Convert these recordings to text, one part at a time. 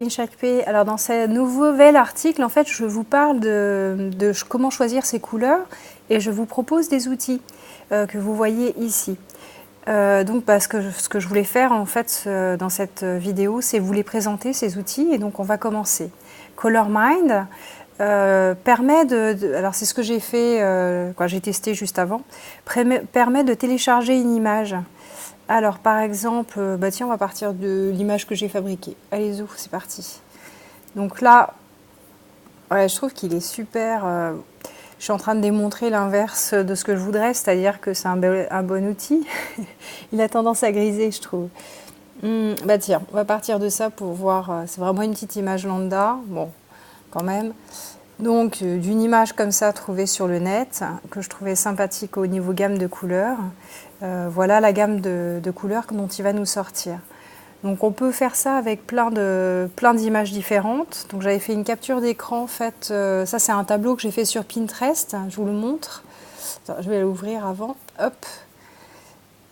HP. Alors dans ce nouvel article, en fait, je vous parle de comment choisir ces couleurs et je vous propose des outils que vous voyez ici. Donc parce que ce que je voulais faire en fait dans cette vidéo, c'est vous les présenter ces outils et donc on va commencer. ColorMind permet alors c'est ce que j'ai fait quand j'ai testé juste avant, permet de télécharger une image. Alors, par exemple, tiens, on va partir de l'image que j'ai fabriquée. Allez-y, c'est parti. Donc là, ouais, je trouve qu'il est super. Je suis en train de démontrer l'inverse de ce que je voudrais, c'est-à-dire que c'est un bon outil. Il a tendance à griser, je trouve. Tiens, on va partir de ça pour voir. C'est vraiment une petite image lambda. Bon, quand même. Donc, d'une image comme ça trouvée sur le net, que je trouvais sympathique au niveau gamme de couleurs. Voilà la gamme de couleurs dont il va nous sortir. Donc on peut faire ça avec plein d'images différentes. Donc j'avais fait une capture d'écran, en fait, ça c'est un tableau que j'ai fait sur Pinterest, je vous le montre. Attends, je vais l'ouvrir avant, hop.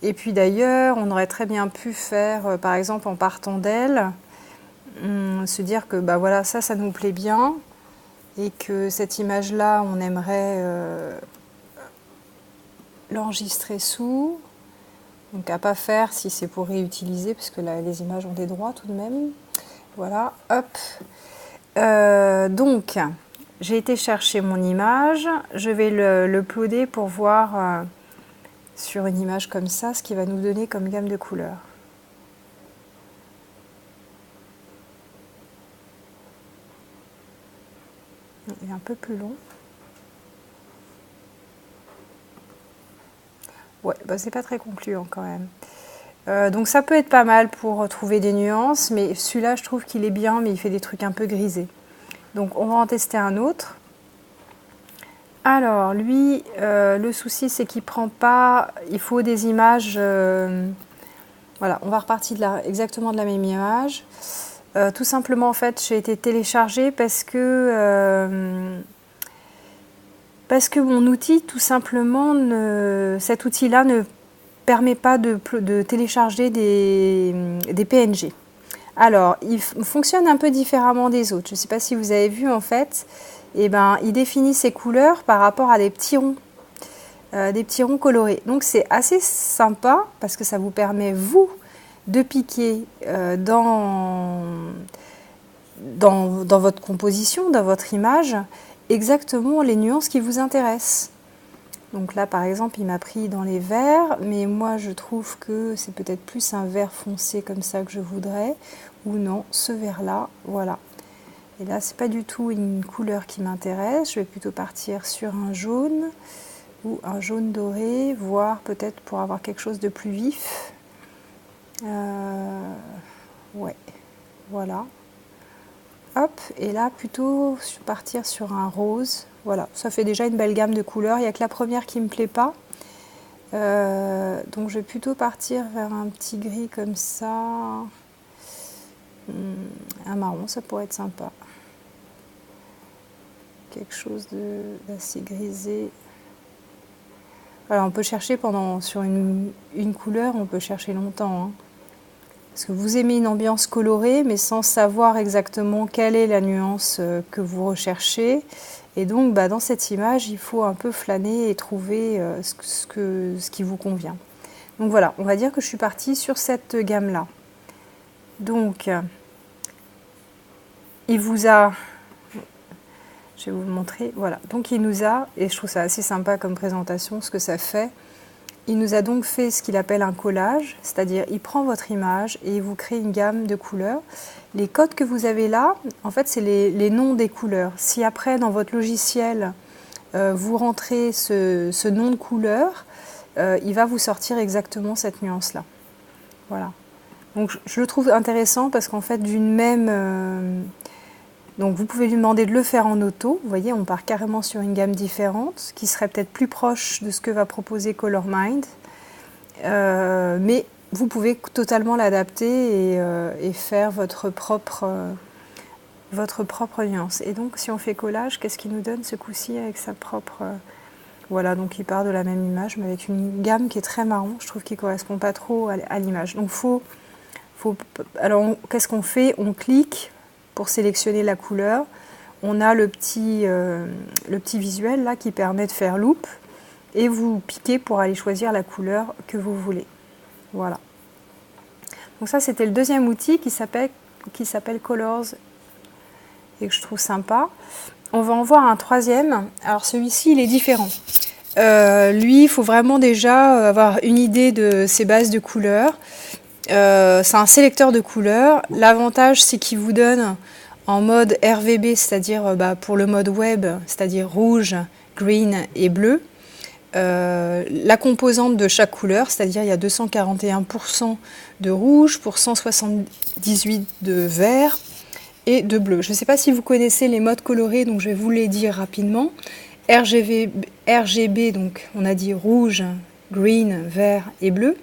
Et puis d'ailleurs, on aurait très bien pu faire, par exemple en partant d'elle, se dire que bah voilà, ça nous plaît bien, et que cette image-là, on aimerait l'enregistrer sous. Donc à pas faire si c'est pour réutiliser, parce que là, les images ont des droits tout de même. Voilà, hop. Donc, j'ai été chercher mon image. Je vais le uploader pour voir sur une image comme ça ce qu'il va nous donner comme gamme de couleurs. Il est un peu plus long. Ouais, c'est pas très concluant quand même. Donc ça peut être pas mal pour trouver des nuances, mais celui-là je trouve qu'il est bien, mais il fait des trucs un peu grisés. Donc on va en tester un autre. Alors lui, le souci c'est qu'il prend pas, il faut des images, voilà, on va repartir exactement de la même image. Tout simplement en fait j'ai été téléchargée parce que mon outil tout simplement, cet outil-là ne permet pas de télécharger des PNG. Alors, il fonctionne un peu différemment des autres. Je ne sais pas si vous avez vu en fait, il définit ses couleurs par rapport à des petits ronds colorés. Donc c'est assez sympa parce que ça vous permet vous de piquer dans votre composition, dans votre image, exactement les nuances qui vous intéressent. Donc là, par exemple, il m'a pris dans les verts, mais moi, je trouve que c'est peut-être plus un vert foncé comme ça que je voudrais, ou non, ce vert-là, voilà. Et là, c'est pas du tout une couleur qui m'intéresse, je vais plutôt partir sur un jaune, ou un jaune doré, voire peut-être pour avoir quelque chose de plus vif. Ouais, voilà. Hop, et là, plutôt partir sur un rose. Voilà, ça fait déjà une belle gamme de couleurs. Il n'y a que la première qui ne me plaît pas. Donc je vais plutôt partir vers un petit gris comme ça. Un marron, ça pourrait être sympa. Quelque chose d'assez grisé. Alors on peut chercher sur une couleur, on peut chercher longtemps. Hein. Parce que vous aimez une ambiance colorée, mais sans savoir exactement quelle est la nuance que vous recherchez. Et donc, dans cette image, il faut un peu flâner et trouver ce qui vous convient. Donc voilà, on va dire que je suis partie sur cette gamme-là. Donc, il vous a... Je vais vous le montrer. Voilà, donc il nous a, et je trouve ça assez sympa comme présentation, ce que ça fait. Il nous a donc fait ce qu'il appelle un collage, c'est-à-dire il prend votre image et il vous crée une gamme de couleurs. Les codes que vous avez là, en fait, c'est les noms des couleurs. Si après, dans votre logiciel, vous rentrez ce nom de couleur, il va vous sortir exactement cette nuance-là. Voilà. Donc, je le trouve intéressant parce qu'en fait, d'une même... donc, vous pouvez lui demander de le faire en auto. Vous voyez, on part carrément sur une gamme différente, qui serait peut-être plus proche de ce que va proposer ColorMind. Mais vous pouvez totalement l'adapter et faire votre propre nuance. Et donc, si on fait collage, qu'est-ce qu'il nous donne ce coup-ci avec sa propre... Voilà, donc il part de la même image, mais avec une gamme qui est très marron. Je trouve qu'il ne correspond pas trop à l'image. Donc, alors, qu'est-ce qu'on fait? On clique pour sélectionner la couleur, on a le petit visuel là qui permet de faire loop et vous piquez pour aller choisir la couleur que vous voulez. Voilà. Donc ça c'était le deuxième outil qui s'appelle Colors et que je trouve sympa. On va en voir un troisième. Alors celui-ci il est différent. Lui il faut vraiment déjà avoir une idée de ses bases de couleurs. C'est un sélecteur de couleurs. L'avantage c'est qu'il vous donne en mode RVB, c'est-à-dire pour le mode web, c'est-à-dire rouge, green et bleu, la composante de chaque couleur, c'est-à-dire il y a 241% de rouge pour 178 de vert et de bleu. Je ne sais pas si vous connaissez les modes colorés, donc je vais vous les dire rapidement. RGB, donc on a dit rouge, green, vert et bleu.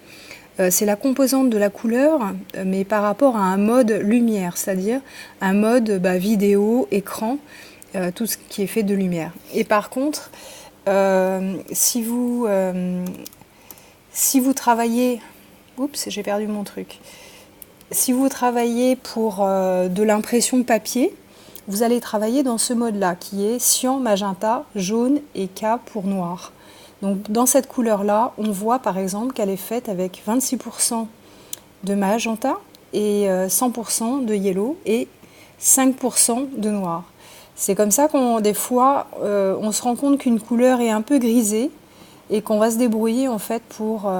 C'est la composante de la couleur, mais par rapport à un mode lumière, c'est-à-dire un mode vidéo, écran, tout ce qui est fait de lumière. Et par contre, si vous travaillez... Oups, j'ai perdu mon truc. Si vous travaillez pour de l'impression papier, vous allez travailler dans ce mode-là, qui est cyan, magenta, jaune et K pour noir. Donc dans cette couleur-là, on voit par exemple qu'elle est faite avec 26% de magenta et 100% de yellow et 5% de noir. C'est comme ça des fois, on se rend compte qu'une couleur est un peu grisée et qu'on va se débrouiller en fait pour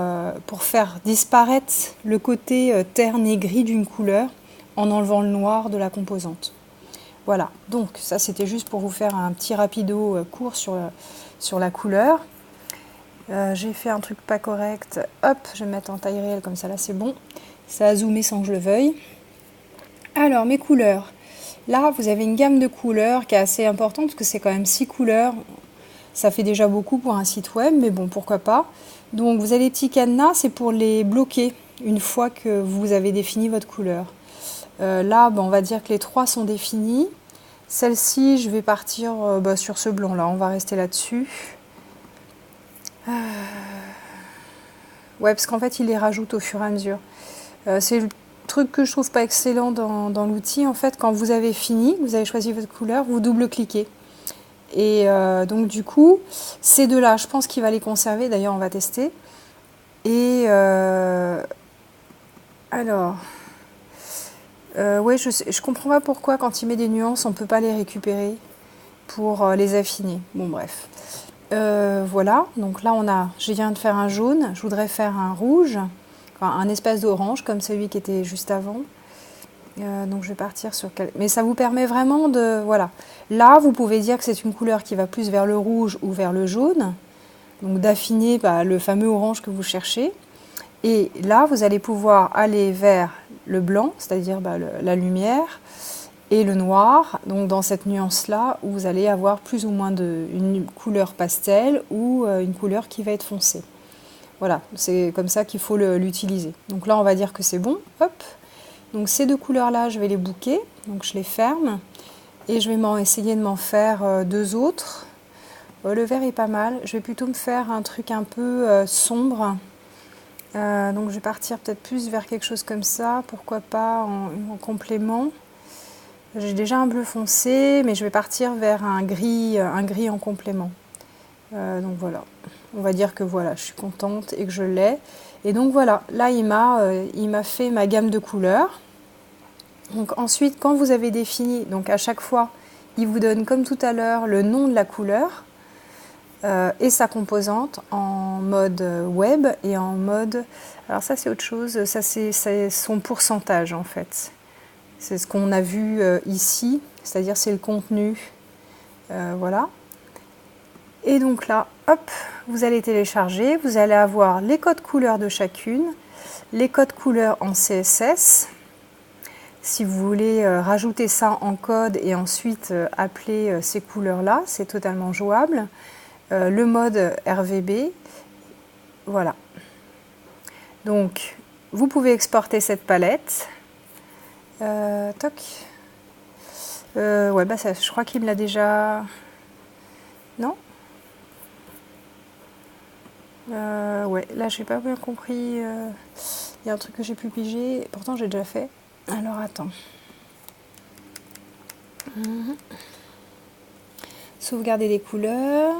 faire disparaître le côté terne et gris d'une couleur en enlevant le noir de la composante. Voilà, donc ça c'était juste pour vous faire un petit rapido court sur la couleur. J'ai fait un truc pas correct, hop, je vais me mettre en taille réelle comme ça, là c'est bon, ça a zoomé sans que je le veuille. Alors mes couleurs, là vous avez une gamme de couleurs qui est assez importante parce que c'est quand même 6 couleurs, ça fait déjà beaucoup pour un site web, mais bon pourquoi pas. Donc vous avez les petits cadenas, c'est pour les bloquer une fois que vous avez défini votre couleur. Là on va dire que les 3 sont définis, celle-ci je vais partir sur ce blanc là, on va rester là-dessus. Ouais, parce qu'en fait, il les rajoute au fur et à mesure. C'est le truc que je trouve pas excellent dans l'outil. En fait, quand vous avez fini, vous avez choisi votre couleur, vous double-cliquez. Et donc, du coup, ces deux-là, je pense qu'il va les conserver. D'ailleurs, on va tester. Et alors... ouais, je comprends pas pourquoi, quand il met des nuances, on peut pas les récupérer pour les affiner. Bon, bref. Voilà, donc là je viens de faire un jaune, je voudrais faire un rouge, enfin un espèce d'orange comme celui qui était juste avant. Donc je vais partir sur... Mais ça vous permet vraiment de... Voilà. Là, vous pouvez dire que c'est une couleur qui va plus vers le rouge ou vers le jaune, donc d'affiner le fameux orange que vous cherchez. Et là, vous allez pouvoir aller vers le blanc, c'est-à-dire la lumière, et le noir, donc dans cette nuance-là, où vous allez avoir plus ou moins une couleur pastel ou une couleur qui va être foncée. Voilà, c'est comme ça qu'il faut l'utiliser. Donc là, on va dire que c'est bon. Hop. Donc ces deux couleurs-là, je vais les booker. Donc je les ferme. Et je vais essayer de m'en faire deux autres. Le vert est pas mal. Je vais plutôt me faire un truc un peu sombre. Donc je vais partir peut-être plus vers quelque chose comme ça. Pourquoi pas en complément. J'ai déjà un bleu foncé, mais je vais partir vers un gris en complément. Donc voilà, on va dire que voilà, je suis contente et que je l'ai. Et donc voilà, là il m'a fait ma gamme de couleurs. Donc ensuite, quand vous avez défini, donc à chaque fois, il vous donne comme tout à l'heure le nom de la couleur et sa composante en mode web et en mode... Alors ça c'est autre chose, ça c'est son pourcentage en fait. C'est ce qu'on a vu ici, c'est-à-dire c'est le contenu. Voilà. Et donc là, hop, vous allez télécharger, vous allez avoir les codes couleurs de chacune, les codes couleurs en CSS. Si vous voulez rajouter ça en code et ensuite appeler ces couleurs-là, c'est totalement jouable. Le mode RVB, voilà. Donc, vous pouvez exporter cette palette. Toc. Ouais, je crois qu'il me l'a déjà... Non ouais, là j'ai pas bien compris. Il y a un truc que j'ai pu piger, pourtant j'ai déjà fait. Alors attends. Sauvegarder les couleurs.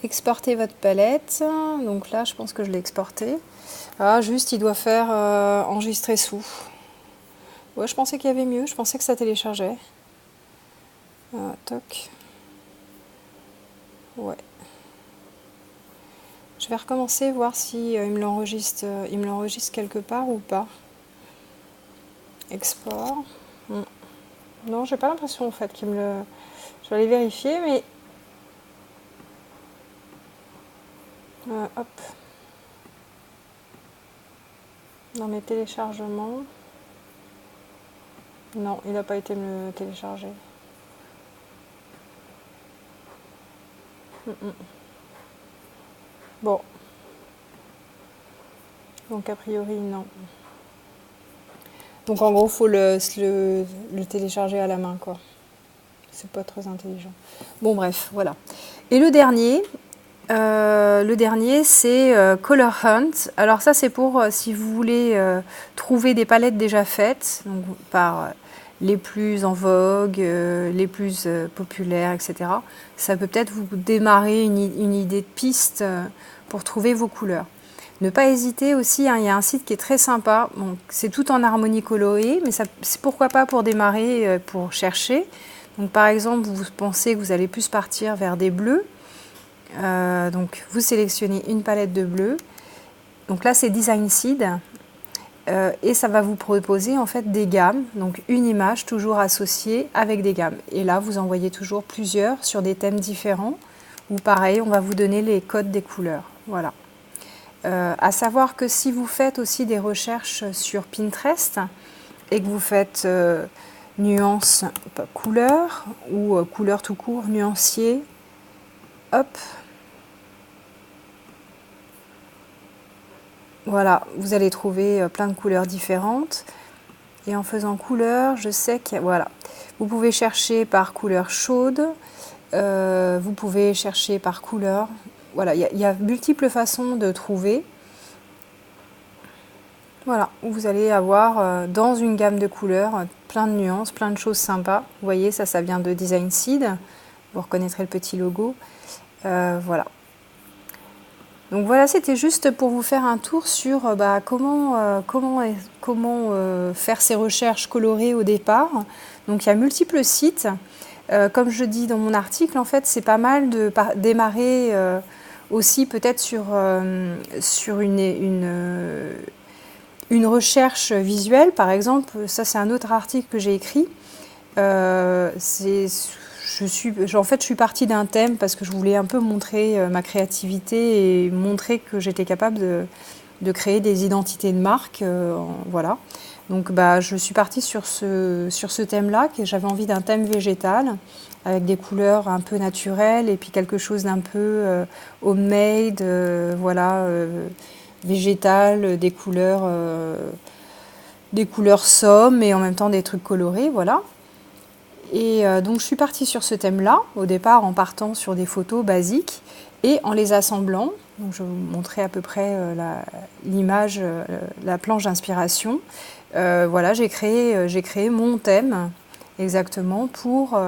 Exporter votre palette. Donc là, je pense que je l'ai exporté. Ah, juste, il doit faire enregistrer sous. Ouais, je pensais qu'il y avait mieux. Je pensais que ça téléchargeait. Toc. Ouais. Je vais recommencer, voir si il me l'enregistre quelque part ou pas. Export. Non, j'ai pas l'impression en fait qu'il me le... Je vais aller vérifier, mais... hop. Dans mes téléchargements... Non, il n'a pas été me télécharger. Bon. Donc a priori, non. Donc en gros, il faut le télécharger à la main, quoi. C'est pas très intelligent. Bon, bref, voilà. Et le dernier c'est Color Hunt. Alors ça, c'est pour si vous voulez trouver des palettes déjà faites, donc par les plus en vogue, les plus populaires, etc. Ça peut peut-être vous démarrer une idée de piste pour trouver vos couleurs. Ne pas hésiter aussi, hein, il y a un site qui est très sympa, bon, c'est tout en harmonie colorée, mais c'est pourquoi pas pour démarrer, pour chercher. Donc par exemple, vous pensez que vous allez plus partir vers des bleus, donc vous sélectionnez une palette de bleus, donc là c'est Design Seed, et ça va vous proposer en fait des gammes, donc une image toujours associée avec des gammes. Et là vous envoyez toujours plusieurs sur des thèmes différents, ou pareil, on va vous donner les codes des couleurs, voilà. À savoir que si vous faites aussi des recherches sur Pinterest et que vous faites nuance couleur ou couleur tout court, nuancier, hop, voilà, vous allez trouver plein de couleurs différentes. Et en faisant couleur, je sais que voilà, vous pouvez chercher par couleur chaude, vous pouvez chercher par couleur. Voilà, il y a multiples façons de trouver. Voilà, vous allez avoir dans une gamme de couleurs plein de nuances, plein de choses sympas. Vous voyez, ça vient de Design Seed. Vous reconnaîtrez le petit logo. Voilà. Donc voilà, c'était juste pour vous faire un tour sur comment faire ces recherches colorées au départ. Donc il y a multiples sites. Comme je dis dans mon article, en fait, c'est pas mal de démarrer aussi peut-être sur une recherche visuelle, par exemple. Ça, c'est un autre article que j'ai écrit. En fait, je suis partie d'un thème parce que je voulais un peu montrer ma créativité et montrer que j'étais capable de créer des identités de marque. Voilà. Donc, je suis partie sur ce thème-là, que j'avais envie d'un thème végétal, avec des couleurs un peu naturelles et puis quelque chose d'un peu homemade, voilà, végétal, des couleurs sommes et en même temps des trucs colorés, voilà. Et donc je suis partie sur ce thème-là, au départ en partant sur des photos basiques et en les assemblant. Donc je vais vous montrer à peu près l'image, la planche d'inspiration. Voilà, j'ai créé mon thème exactement pour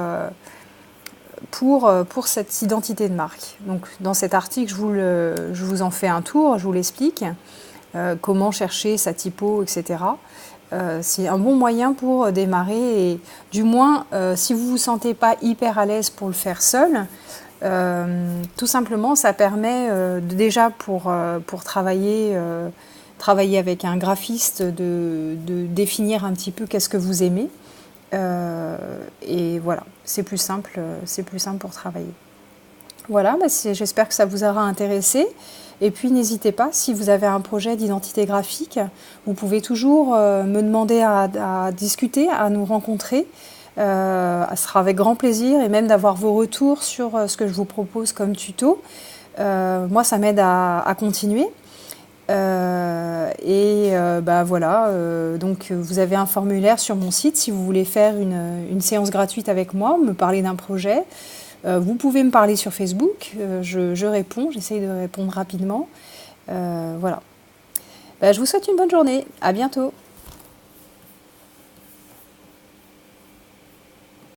cette identité de marque. Donc dans cet article, je vous en fais un tour, je vous l'explique, comment chercher sa typo, etc. C'est un bon moyen pour démarrer et du moins, si vous ne vous sentez pas hyper à l'aise pour le faire seul, tout simplement, ça permet déjà pour travailler avec un graphiste de définir un petit peu qu'est-ce que vous aimez. Et voilà, c'est plus simple pour travailler. Voilà, j'espère que ça vous aura intéressé. Et puis n'hésitez pas, si vous avez un projet d'identité graphique, vous pouvez toujours me demander à discuter, à nous rencontrer. Ce sera avec grand plaisir et même d'avoir vos retours sur ce que je vous propose comme tuto. Moi, ça m'aide à continuer. Voilà, donc vous avez un formulaire sur mon site si vous voulez faire une séance gratuite avec moi, me parler d'un projet. Vous pouvez me parler sur Facebook, je réponds, j'essaye de répondre rapidement. Voilà. Bah, je vous souhaite une bonne journée. À bientôt.